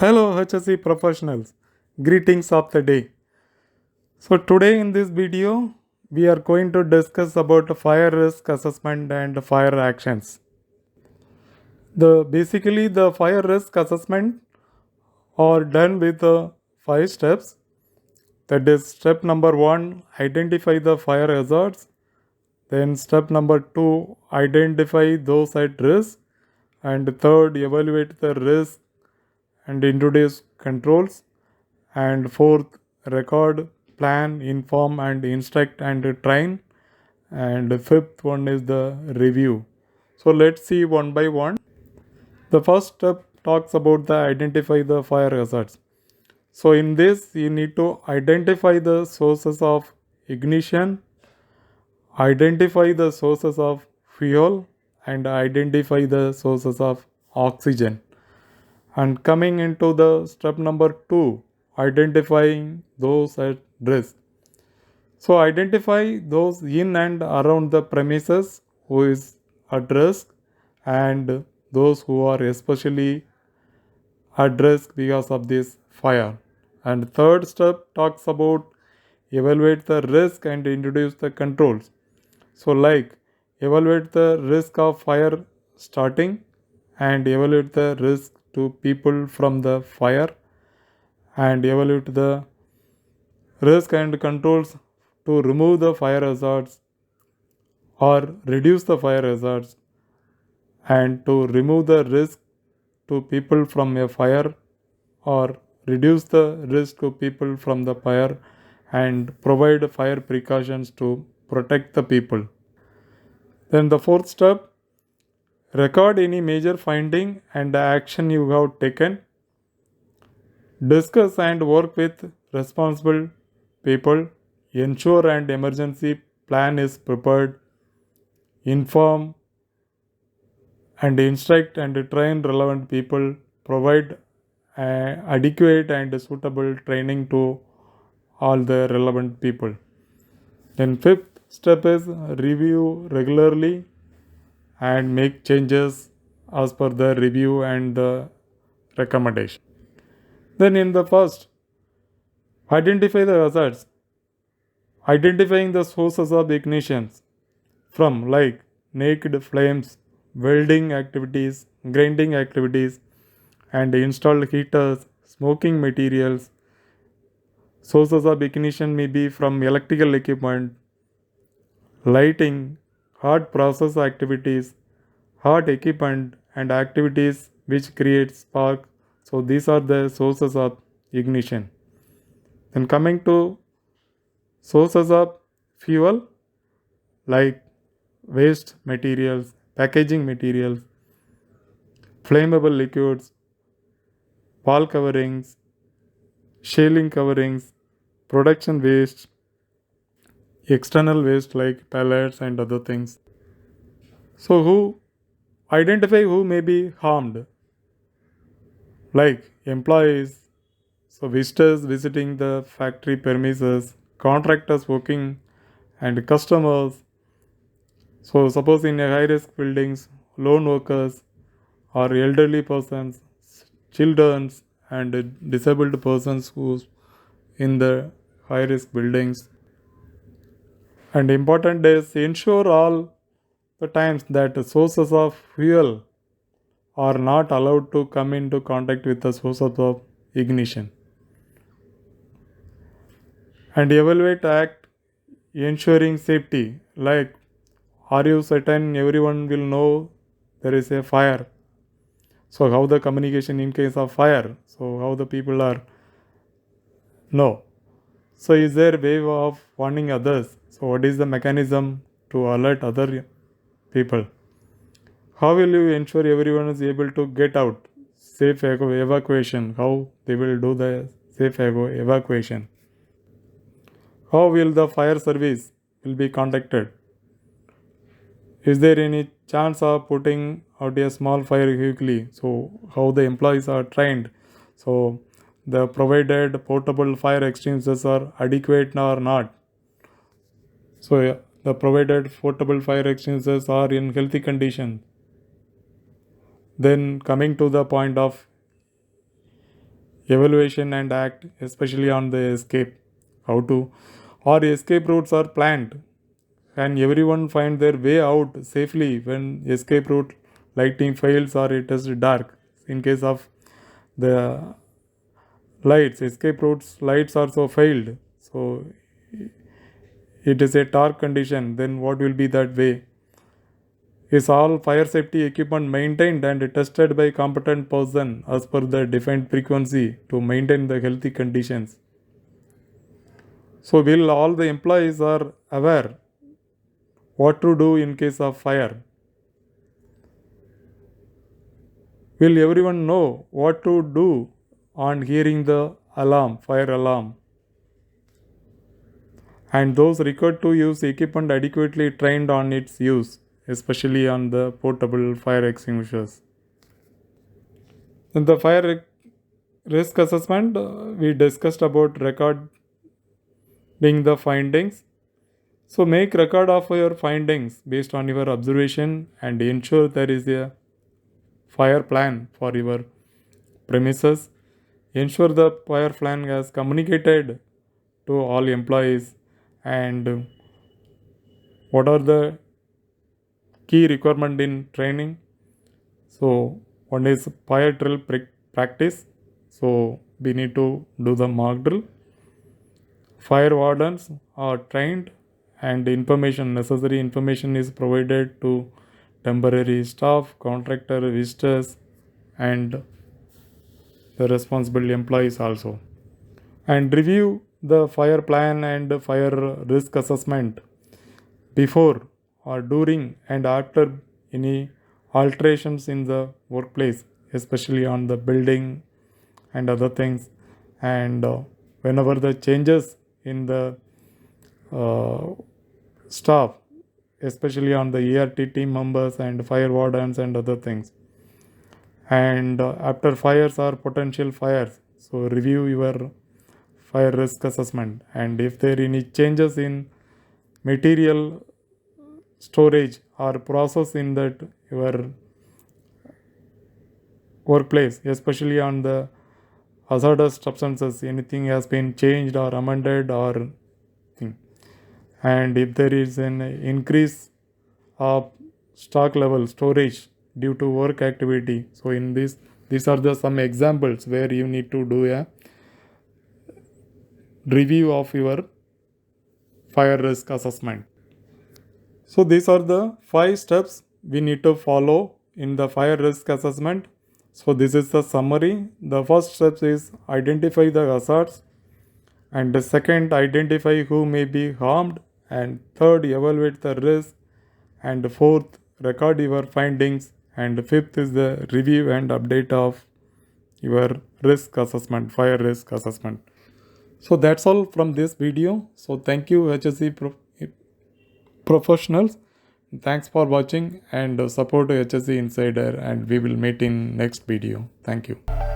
Hello HSE professionals, greetings of the day. So today in this video, we are going to discuss about fire risk assessment and fire actions. Basically the fire risk assessment are done with 5 steps. That is step number 1, identify the fire hazards. Then step number 2, identify those at risk. And third, evaluate the risk and introduce controls. And fourth, record, plan, inform and instruct and train. And the fifth one is the review. So let's see one by one. The first step talks about the identify the fire hazards. So in this you need to identify the sources of ignition, identify the sources of fuel, and identify the sources of oxygen. And coming into the step number 2, identifying those at risk. So identify those in and around the premises who is at risk and those who are especially at risk because of this fire. And third step talks about evaluate the risk and introduce the controls. So like evaluate the risk of fire starting and evaluate the risk to people from the fire and evaluate the risk and controls to remove the fire hazards or reduce the fire hazards and to remove the risk to people from a fire or reduce the risk to people from the fire and provide fire precautions to protect the people. Then the fourth step, record any major finding and action you have taken. Discuss and work with responsible people. Ensure an emergency plan is prepared. Inform and instruct and train relevant people. Provide adequate and suitable training to all the relevant people. Then fifth step is review regularly and make changes as per the review and the recommendation. Then in the first, identify the hazards. Identifying the sources of ignitions from like naked flames, welding activities, grinding activities, and installed heaters, smoking materials. Sources of ignition may be from electrical equipment, lighting, hard process activities, hard equipment, and activities which create spark. So these are the sources of ignition. Then coming to sources of fuel like waste materials, packaging materials, flammable liquids, wall coverings, shielding coverings, production waste, external waste like pellets and other things. So who identify who may be harmed like employees, so visitors visiting the factory premises, contractors working and customers. So suppose in a high risk buildings, lone workers or elderly persons, children and disabled persons who's in the high risk buildings. And important is ensure all the times that the sources of fuel are not allowed to come into contact with the sources of ignition. And evaluate act ensuring safety like are you certain everyone will know there is a fire? So how the communication in case of fire? So how the people are no. So is there a way of warning others? So what is the mechanism to alert other people? How will you ensure everyone is able to get out? Safe evacuation. How they will do the safe evacuation? How will the fire service will be contacted? Is there any chance of putting out a small fire quickly? So how the employees are trained? So the provided portable fire extinguishers are adequate or not? So the provided portable fire extinguishers are in healthy condition. Then coming to the point of evaluation and act, especially on the escape. How to, or escape routes are planned. Can everyone find their way out safely when escape route lighting fails or it is dark? In case of the lights, escape routes lights also failed. So it is a dark condition. Then what will be that way? Is all fire safety equipment maintained and tested by competent person as per the defined frequency to maintain the healthy conditions? So will all the employees are aware what to do in case of fire? Will everyone know what to do on hearing the alarm, fire alarm? And those required to use equipment adequately trained on its use, especially on the portable fire extinguishers. In the fire risk assessment, we discussed about recording the findings. So make record of your findings based on your observation and ensure there is a fire plan for your premises. Ensure the fire plan has communicated to all employees and what are the key requirement in training. So one is fire drill practice. So we need to do the mock drill. Fire wardens are trained and necessary information is provided to temporary staff, contractor, visitors and the responsible employees also. And review the fire plan and fire risk assessment before or during and after any alterations in the workplace, especially on the building and other things. And whenever the changes in the uh, staff, especially on the ERT team members and fire wardens and other things. And after fires or potential fires, so review your fire risk assessment. And if there are any changes in material storage or process in that your workplace, especially on the hazardous substances, anything has been changed or amended or thing. And if there is an increase of stock level storage due to work activity, so in this, these are the some examples where you need to do a review of your fire risk assessment. So these are the 5 steps we need to follow in the fire risk assessment. So this is the summary. The first step is identify the hazards, and the second, identify who may be harmed, and third, evaluate the risk, and fourth, record your findings, and fifth is the review and update of your risk assessment, fire risk assessment. So that's all from this video. So thank you HSE professionals. Thanks for watching and support HSE Insider, and we will meet in next video. Thank you.